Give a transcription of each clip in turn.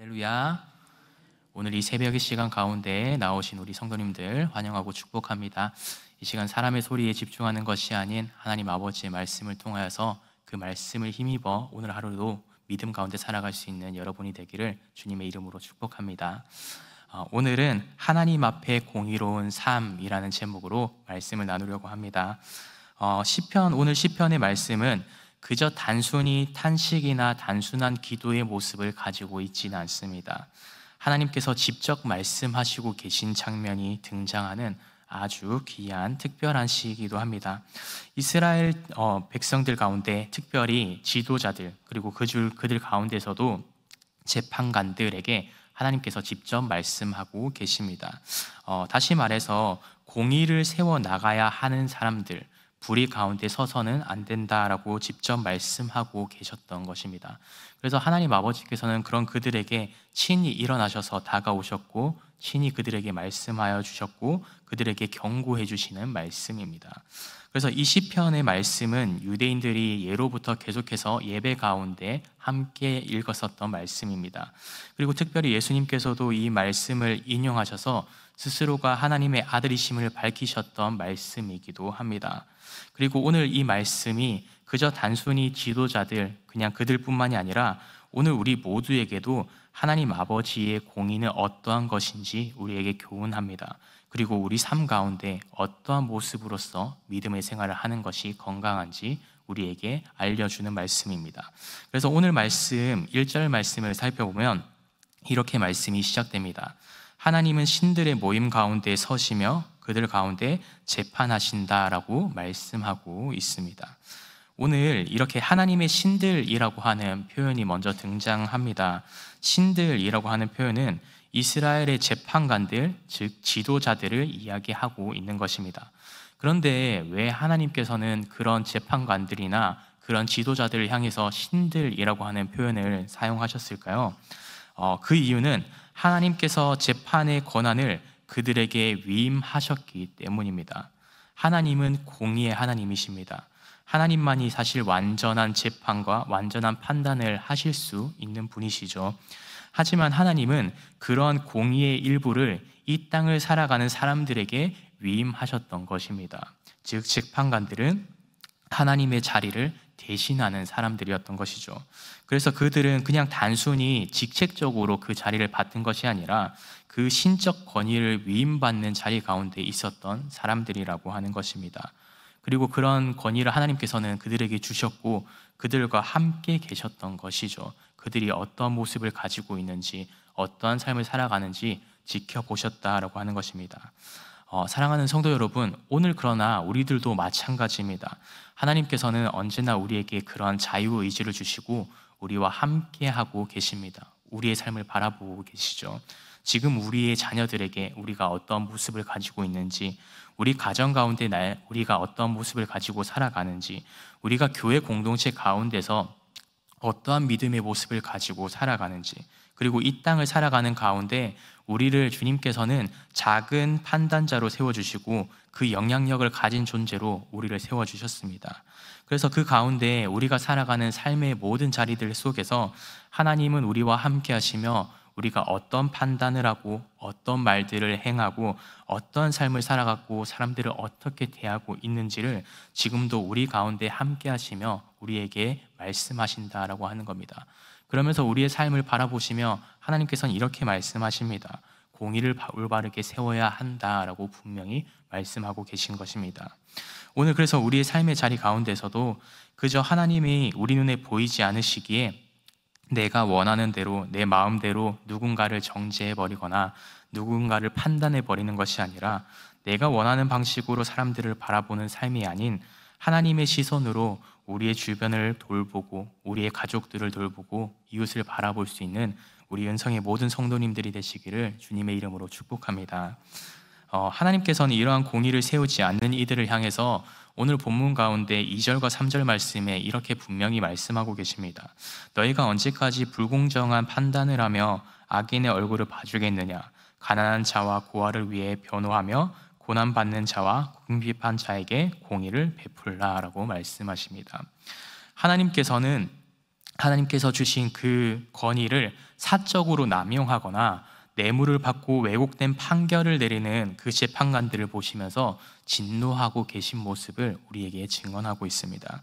할렐루야. 오늘 이 새벽의 시간 가운데 나오신 우리 성도님들 환영하고 축복합니다. 이 시간 사람의 소리에 집중하는 것이 아닌 하나님 아버지의 말씀을 통하여서 그 말씀을 힘입어 오늘 하루도 믿음 가운데 살아갈 수 있는 여러분이 되기를 주님의 이름으로 축복합니다. 오늘은 하나님 앞에 공의로운 삶이라는 제목으로 말씀을 나누려고 합니다. 오늘 시편의 말씀은 그저 단순히 탄식이나 단순한 기도의 모습을 가지고 있지는 않습니다. 하나님께서 직접 말씀하시고 계신 장면이 등장하는 아주 귀한 특별한 시이기도 합니다. 이스라엘 백성들 가운데 특별히 지도자들 그리고 그들 가운데서도 재판관들에게 하나님께서 직접 말씀하고 계십니다. 다시 말해서 공의를 세워나가야 하는 사람들, 불의 가운데 서서는 안 된다라고 직접 말씀하고 계셨던 것입니다. 그래서 하나님 아버지께서는 그런 그들에게 친히 일어나셔서 다가오셨고 친히 그들에게 말씀하여 주셨고 그들에게 경고해 주시는 말씀입니다. 그래서 이 시편의 말씀은 유대인들이 예로부터 계속해서 예배 가운데 함께 읽었었던 말씀입니다. 그리고 특별히 예수님께서도 이 말씀을 인용하셔서 스스로가 하나님의 아들이심을 밝히셨던 말씀이기도 합니다. 그리고 오늘 이 말씀이 그저 단순히 지도자들, 그냥 그들뿐만이 아니라 오늘 우리 모두에게도 하나님 아버지의 공의는 어떠한 것인지 우리에게 교훈합니다. 그리고 우리 삶 가운데 어떠한 모습으로서 믿음의 생활을 하는 것이 건강한지 우리에게 알려주는 말씀입니다. 그래서 오늘 말씀 1절 말씀을 살펴보면 이렇게 말씀이 시작됩니다. 하나님은 신들의 모임 가운데 서시며 그들 가운데 재판하신다라고 말씀하고 있습니다. 오늘 이렇게 하나님의 신들이라고 하는 표현이 먼저 등장합니다. 신들이라고 하는 표현은 이스라엘의 재판관들, 즉 지도자들을 이야기하고 있는 것입니다. 그런데 왜 하나님께서는 그런 재판관들이나 그런 지도자들을 향해서 신들이라고 하는 표현을 사용하셨을까요? 그 이유는 하나님께서 재판의 권한을 그들에게 위임하셨기 때문입니다. 하나님은 공의의 하나님이십니다. 하나님만이 사실 완전한 재판과 완전한 판단을 하실 수 있는 분이시죠. 하지만 하나님은 그러한 공의의 일부를 이 땅을 살아가는 사람들에게 위임하셨던 것입니다. 즉 재판관들은 하나님의 자리를 대신하는 사람들이었던 것이죠. 그래서 그들은 그냥 단순히 직책적으로 그 자리를 맡은 것이 아니라 그 신적 권위를 위임받는 자리 가운데 있었던 사람들이라고 하는 것입니다. 그리고 그런 권위를 하나님께서는 그들에게 주셨고 그들과 함께 계셨던 것이죠. 그들이 어떤 모습을 가지고 있는지 어떠한 삶을 살아가는지 지켜보셨다라고 하는 것입니다. 사랑하는 성도 여러분, 오늘 그러나 우리들도 마찬가지입니다. 하나님께서는 언제나 우리에게 그러한 자유의지를 주시고 우리와 함께하고 계십니다. 우리의 삶을 바라보고 계시죠. 지금 우리의 자녀들에게 우리가 어떤 모습을 가지고 있는지, 우리 가정 가운데 우리가 어떤 모습을 가지고 살아가는지, 우리가 교회 공동체 가운데서 어떠한 믿음의 모습을 가지고 살아가는지, 그리고 이 땅을 살아가는 가운데 우리를 주님께서는 작은 판단자로 세워주시고 그 영향력을 가진 존재로 우리를 세워주셨습니다. 그래서 그 가운데 우리가 살아가는 삶의 모든 자리들 속에서 하나님은 우리와 함께 하시며 우리가 어떤 판단을 하고 어떤 말들을 행하고 어떤 삶을 살아가고 사람들을 어떻게 대하고 있는지를 지금도 우리 가운데 함께 하시며 우리에게 말씀하신다라고 하는 겁니다. 그러면서 우리의 삶을 바라보시며 하나님께서는 이렇게 말씀하십니다. 공의를 올바르게 세워야 한다라고 분명히 말씀하고 계신 것입니다. 오늘 그래서 우리의 삶의 자리 가운데서도 그저 하나님이 우리 눈에 보이지 않으시기에 내가 원하는 대로 내 마음대로 누군가를 정죄해버리거나 누군가를 판단해버리는 것이 아니라 내가 원하는 방식으로 사람들을 바라보는 삶이 아닌 하나님의 시선으로 우리의 주변을 돌보고 우리의 가족들을 돌보고 이웃을 바라볼 수 있는 우리 은성의 모든 성도님들이 되시기를 주님의 이름으로 축복합니다. 하나님께서는 이러한 공의를 세우지 않는 이들을 향해서 오늘 본문 가운데 2절과 3절 말씀에 이렇게 분명히 말씀하고 계십니다. 너희가 언제까지 불공정한 판단을 하며 악인의 얼굴을 봐주겠느냐? 가난한 자와 고아를 위해 변호하며 고난받는 자와 궁핍한 자에게 공의를 베풀라라고 말씀하십니다. 하나님께서는 하나님께서 주신 그 권위를 사적으로 남용하거나 뇌물을 받고 왜곡된 판결을 내리는 그 재판관들을 보시면서 진노하고 계신 모습을 우리에게 증언하고 있습니다.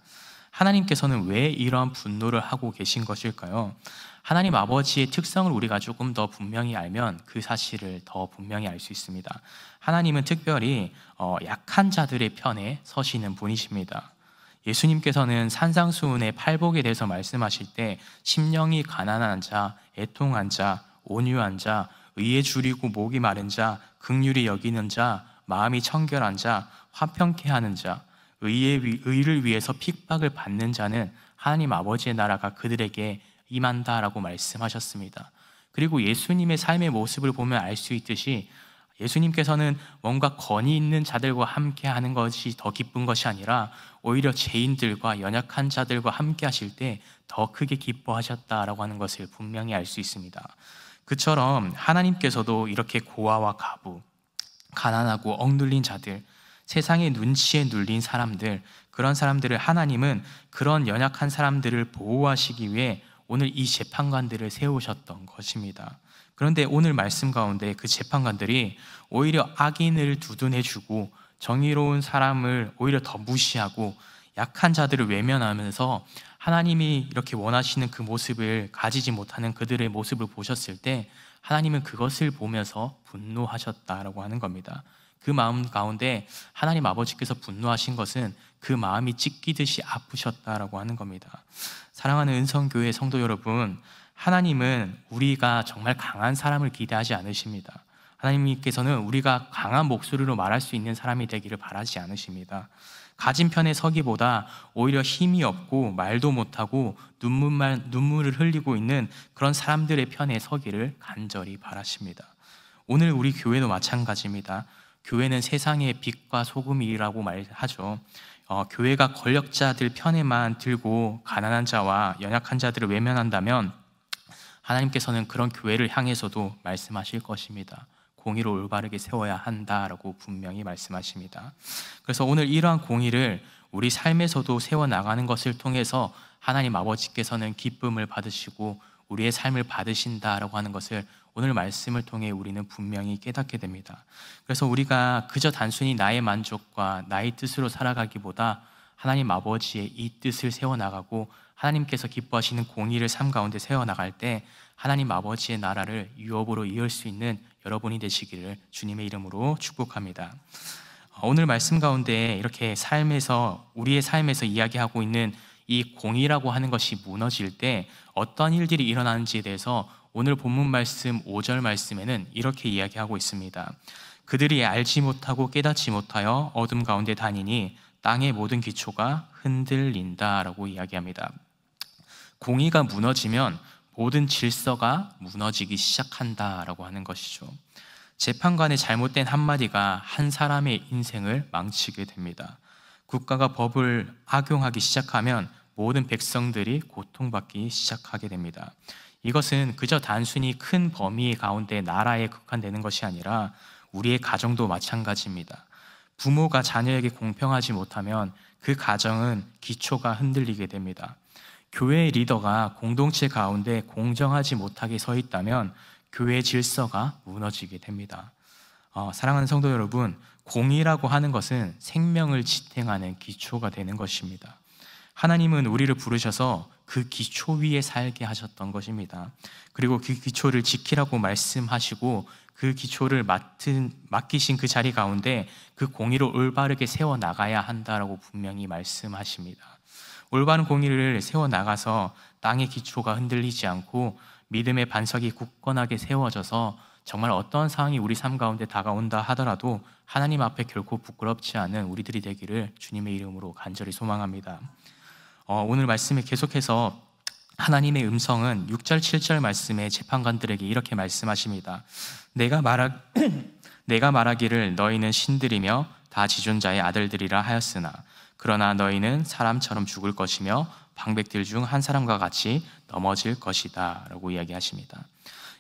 하나님께서는 왜 이러한 분노를 하고 계신 것일까요? 하나님 아버지의 특성을 우리가 조금 더 분명히 알면 그 사실을 더 분명히 알 수 있습니다. 하나님은 특별히 약한 자들의 편에 서시는 분이십니다. 예수님께서는 산상수훈의 팔복에 대해서 말씀하실 때 심령이 가난한 자, 애통한 자, 온유한 자, 의에 줄이고 목이 마른 자, 긍휼히 여기는 자, 마음이 청결한 자, 화평케 하는 자, 의를 위해서 핍박을 받는 자는 하나님 아버지의 나라가 그들에게 임한다라고 말씀하셨습니다. 그리고 예수님의 삶의 모습을 보면 알 수 있듯이 예수님께서는 뭔가 권위 있는 자들과 함께 하는 것이 더 기쁜 것이 아니라 오히려 죄인들과 연약한 자들과 함께 하실 때 더 크게 기뻐하셨다라고 하는 것을 분명히 알 수 있습니다. 그처럼 하나님께서도 이렇게 고아와 과부, 가난하고 억눌린 자들, 세상의 눈치에 눌린 사람들, 그런 사람들을 하나님은 그런 연약한 사람들을 보호하시기 위해 오늘 이 재판관들을 세우셨던 것입니다. 그런데 오늘 말씀 가운데 그 재판관들이 오히려 악인을 두둔해주고 정의로운 사람을 오히려 더 무시하고 약한 자들을 외면하면서 하나님이 이렇게 원하시는 그 모습을 가지지 못하는 그들의 모습을 보셨을 때 하나님은 그것을 보면서 분노하셨다라고 하는 겁니다. 그 마음 가운데 하나님 아버지께서 분노하신 것은 그 마음이 찢기듯이 아프셨다라고 하는 겁니다. 사랑하는 은성교회 성도 여러분, 하나님은 우리가 정말 강한 사람을 기대하지 않으십니다. 하나님께서는 우리가 강한 목소리로 말할 수 있는 사람이 되기를 바라지 않으십니다. 가진 편에 서기보다 오히려 힘이 없고 말도 못하고 눈물을 흘리고 있는 그런 사람들의 편에 서기를 간절히 바라십니다. 오늘 우리 교회도 마찬가지입니다. 교회는 세상의 빛과 소금이라고 말하죠. 교회가 권력자들 편에만 들고 가난한 자와 연약한 자들을 외면한다면 하나님께서는 그런 교회를 향해서도 말씀하실 것입니다. 공의를 올바르게 세워야 한다라고 분명히 말씀하십니다. 그래서 오늘 이러한 공의를 우리 삶에서도 세워나가는 것을 통해서 하나님 아버지께서는 기쁨을 받으시고 우리의 삶을 받으신다라고 하는 것을 오늘 말씀을 통해 우리는 분명히 깨닫게 됩니다. 그래서 우리가 그저 단순히 나의 만족과 나의 뜻으로 살아가기보다 하나님 아버지의 이 뜻을 세워나가고 하나님께서 기뻐하시는 공의를 삶 가운데 세워나갈 때 하나님 아버지의 나라를 유업으로 이을 수 있는 여러분이 되시기를 주님의 이름으로 축복합니다. 오늘 말씀 가운데 이렇게 우리의 삶에서 이야기하고 있는 이 공의라고 하는 것이 무너질 때 어떤 일들이 일어나는지에 대해서 오늘 본문 말씀 5절 말씀에는 이렇게 이야기하고 있습니다. 그들이 알지 못하고 깨닫지 못하여 어둠 가운데 다니니 땅의 모든 기초가 흔들린다라고 이야기합니다. 공의가 무너지면 모든 질서가 무너지기 시작한다라고 하는 것이죠. 재판관의 잘못된 한마디가 한 사람의 인생을 망치게 됩니다. 국가가 법을 악용하기 시작하면 모든 백성들이 고통받기 시작하게 됩니다. 이것은 그저 단순히 큰 범위 가운데 나라에 국한되는 것이 아니라 우리의 가정도 마찬가지입니다. 부모가 자녀에게 공평하지 못하면 그 가정은 기초가 흔들리게 됩니다. 교회의 리더가 공동체 가운데 공정하지 못하게 서 있다면 교회의 질서가 무너지게 됩니다. 사랑하는 성도 여러분, 공의라고 하는 것은 생명을 지탱하는 기초가 되는 것입니다. 하나님은 우리를 부르셔서 그 기초 위에 살게 하셨던 것입니다. 그리고 그 기초를 지키라고 말씀하시고 그 기초를 맡기신 그 자리 가운데 그 공의를 올바르게 세워나가야 한다라고 분명히 말씀하십니다. 올바른 공의를 세워나가서 땅의 기초가 흔들리지 않고 믿음의 반석이 굳건하게 세워져서 정말 어떤 상황이 우리 삶 가운데 다가온다 하더라도 하나님 앞에 결코 부끄럽지 않은 우리들이 되기를 주님의 이름으로 간절히 소망합니다. 오늘 말씀에 계속해서 하나님의 음성은 6절 7절 말씀에 재판관들에게 이렇게 말씀하십니다. 내가 말하기를 너희는 신들이며 다 지존자의 아들들이라 하였으나 그러나 너희는 사람처럼 죽을 것이며 방백들 중 한 사람과 같이 넘어질 것이다 라고 이야기하십니다.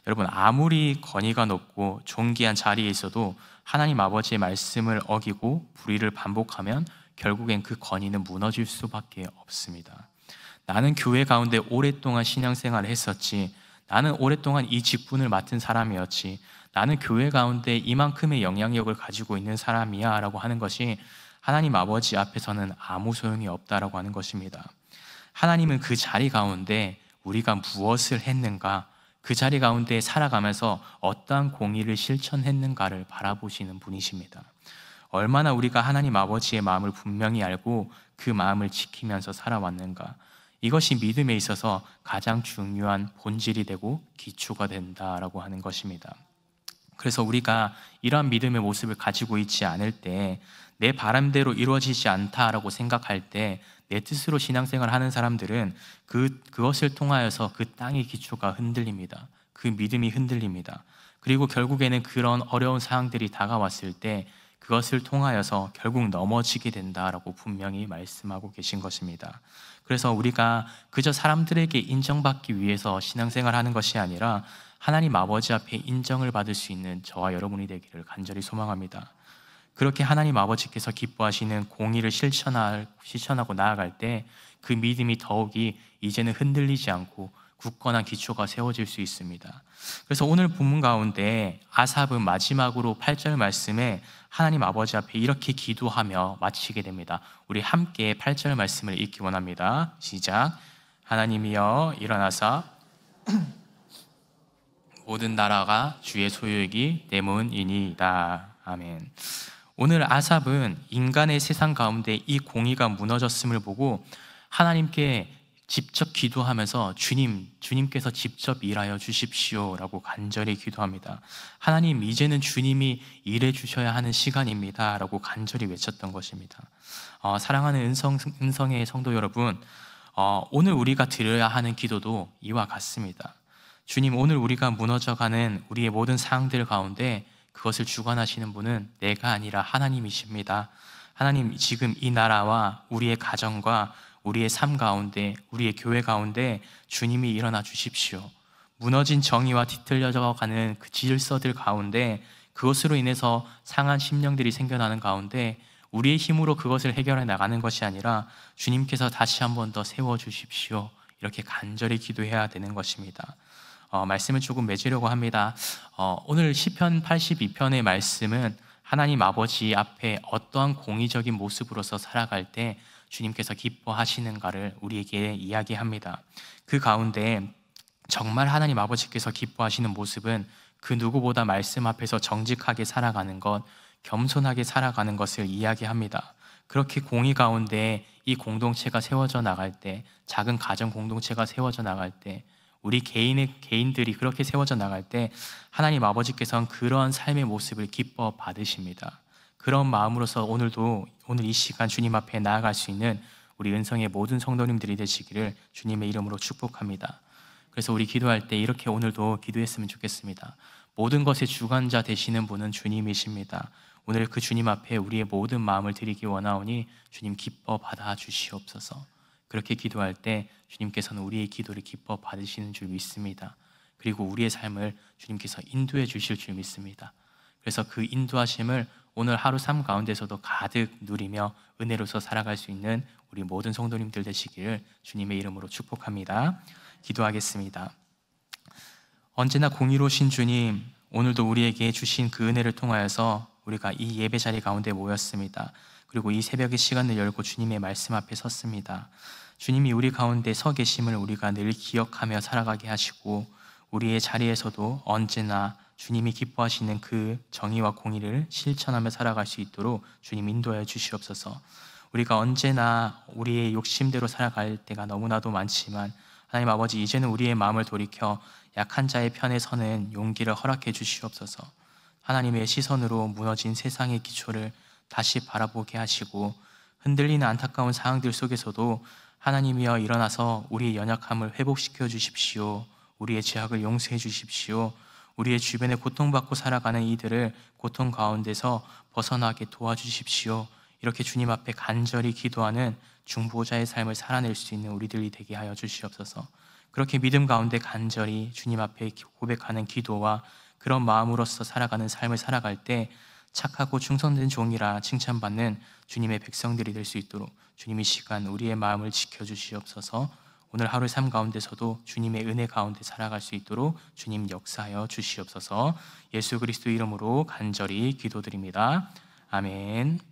여러분, 아무리 권위가 높고 존귀한 자리에 있어도 하나님 아버지의 말씀을 어기고 불의를 반복하면 결국엔 그 권위는 무너질 수밖에 없습니다. 나는 교회 가운데 오랫동안 신앙생활을 했었지. 나는 오랫동안 이 직분을 맡은 사람이었지. 나는 교회 가운데 이만큼의 영향력을 가지고 있는 사람이야 라고 하는 것이 하나님 아버지 앞에서는 아무 소용이 없다라고 하는 것입니다. 하나님은 그 자리 가운데 우리가 무엇을 했는가, 그 자리 가운데 살아가면서 어떠한 공의를 실천했는가를 바라보시는 분이십니다. 얼마나 우리가 하나님 아버지의 마음을 분명히 알고 그 마음을 지키면서 살아왔는가, 이것이 믿음에 있어서 가장 중요한 본질이 되고 기초가 된다라고 하는 것입니다. 그래서 우리가 이러한 믿음의 모습을 가지고 있지 않을 때, 내 바람대로 이루어지지 않다라고 생각할 때 내 뜻으로 신앙생활을 하는 사람들은 그것을 통하여서 그 땅의 기초가 흔들립니다. 그 믿음이 흔들립니다. 그리고 결국에는 그런 어려운 상황들이 다가왔을 때 그것을 통하여서 결국 넘어지게 된다라고 분명히 말씀하고 계신 것입니다. 그래서 우리가 그저 사람들에게 인정받기 위해서 신앙생활하는 것이 아니라 하나님 아버지 앞에 인정을 받을 수 있는 저와 여러분이 되기를 간절히 소망합니다. 그렇게 하나님 아버지께서 기뻐하시는 공의를 실천하고 나아갈 때 그 믿음이 더욱이 이제는 흔들리지 않고 굳건한 기초가 세워질 수 있습니다. 그래서 오늘 본문 가운데 아삽은 마지막으로 8절 말씀에 하나님 아버지 앞에 이렇게 기도하며 마치게 됩니다. 우리 함께 8절 말씀을 읽기 원합니다. 시작. 하나님이여 일어나사 모든 나라가 주의 소유이기 때문이니이다. 아멘. 오늘 아삽은 인간의 세상 가운데 이 공의가 무너졌음을 보고 하나님께 직접 기도하면서 주님께서 직접 일하여 주십시오 라고 간절히 기도합니다. 하나님, 이제는 주님이 일해 주셔야 하는 시간입니다 라고 간절히 외쳤던 것입니다. 사랑하는 은성의 성도 여러분, 오늘 우리가 드려야 하는 기도도 이와 같습니다. 주님, 오늘 우리가 무너져가는 우리의 모든 상황들 가운데 그것을 주관하시는 분은 내가 아니라 하나님이십니다. 하나님, 지금 이 나라와 우리의 가정과 우리의 삶 가운데, 우리의 교회 가운데 주님이 일어나 주십시오. 무너진 정의와 뒤틀려져 가는 그 질서들 가운데, 그것으로 인해서 상한 심령들이 생겨나는 가운데 우리의 힘으로 그것을 해결해 나가는 것이 아니라 주님께서 다시 한 번 더 세워주십시오, 이렇게 간절히 기도해야 되는 것입니다. 말씀을 조금 맺으려고 합니다. 오늘 시편 82편의 말씀은 하나님 아버지 앞에 어떠한 공의적인 모습으로서 살아갈 때 주님께서 기뻐하시는가를 우리에게 이야기합니다. 그 가운데 정말 하나님 아버지께서 기뻐하시는 모습은 그 누구보다 말씀 앞에서 정직하게 살아가는 것, 겸손하게 살아가는 것을 이야기합니다. 그렇게 공의 가운데 이 공동체가 세워져 나갈 때, 작은 가정 공동체가 세워져 나갈 때, 우리 개인들이 그렇게 세워져 나갈 때 하나님 아버지께서는 그런 삶의 모습을 기뻐 받으십니다. 그런 마음으로서 오늘 이 시간 주님 앞에 나아갈 수 있는 우리 은성의 모든 성도님들이 되시기를 주님의 이름으로 축복합니다. 그래서 우리 기도할 때 이렇게 오늘도 기도했으면 좋겠습니다. 모든 것의 주관자 되시는 분은 주님이십니다. 오늘 그 주님 앞에 우리의 모든 마음을 드리기 원하오니 주님 기뻐 받아 주시옵소서. 그렇게 기도할 때 주님께서는 우리의 기도를 기뻐 받으시는 줄 믿습니다. 그리고 우리의 삶을 주님께서 인도해 주실 줄 믿습니다. 그래서 그 인도하심을 오늘 하루 삶 가운데서도 가득 누리며 은혜로서 살아갈 수 있는 우리 모든 성도님들 되시기를 주님의 이름으로 축복합니다. 기도하겠습니다. 언제나 공의로우신 주님, 오늘도 우리에게 주신 그 은혜를 통하여서 우리가 이 예배 자리 가운데 모였습니다. 그리고 이 새벽의 시간을 열고 주님의 말씀 앞에 섰습니다. 주님이 우리 가운데 서 계심을 우리가 늘 기억하며 살아가게 하시고, 우리의 자리에서도 언제나 주님이 기뻐하시는 그 정의와 공의를 실천하며 살아갈 수 있도록 주님 인도하여 주시옵소서. 우리가 언제나 우리의 욕심대로 살아갈 때가 너무나도 많지만 하나님 아버지, 이제는 우리의 마음을 돌이켜 약한 자의 편에 서는 용기를 허락해 주시옵소서. 하나님의 시선으로 무너진 세상의 기초를 다시 바라보게 하시고, 흔들리는 안타까운 상황들 속에서도 하나님이여 일어나서 우리의 연약함을 회복시켜 주십시오. 우리의 죄악을 용서해 주십시오. 우리의 주변에 고통받고 살아가는 이들을 고통 가운데서 벗어나게 도와주십시오. 이렇게 주님 앞에 간절히 기도하는 중보자의 삶을 살아낼 수 있는 우리들이 되게 하여 주시옵소서. 그렇게 믿음 가운데 간절히 주님 앞에 고백하는 기도와 그런 마음으로서 살아가는 삶을 살아갈 때 착하고 충성된 종이라 칭찬받는 주님의 백성들이 될 수 있도록 주님이 시간 우리의 마음을 지켜주시옵소서. 오늘 하루의 삶 가운데서도 주님의 은혜 가운데 살아갈 수 있도록 주님 역사하여 주시옵소서. 예수 그리스도 이름으로 간절히 기도드립니다. 아멘.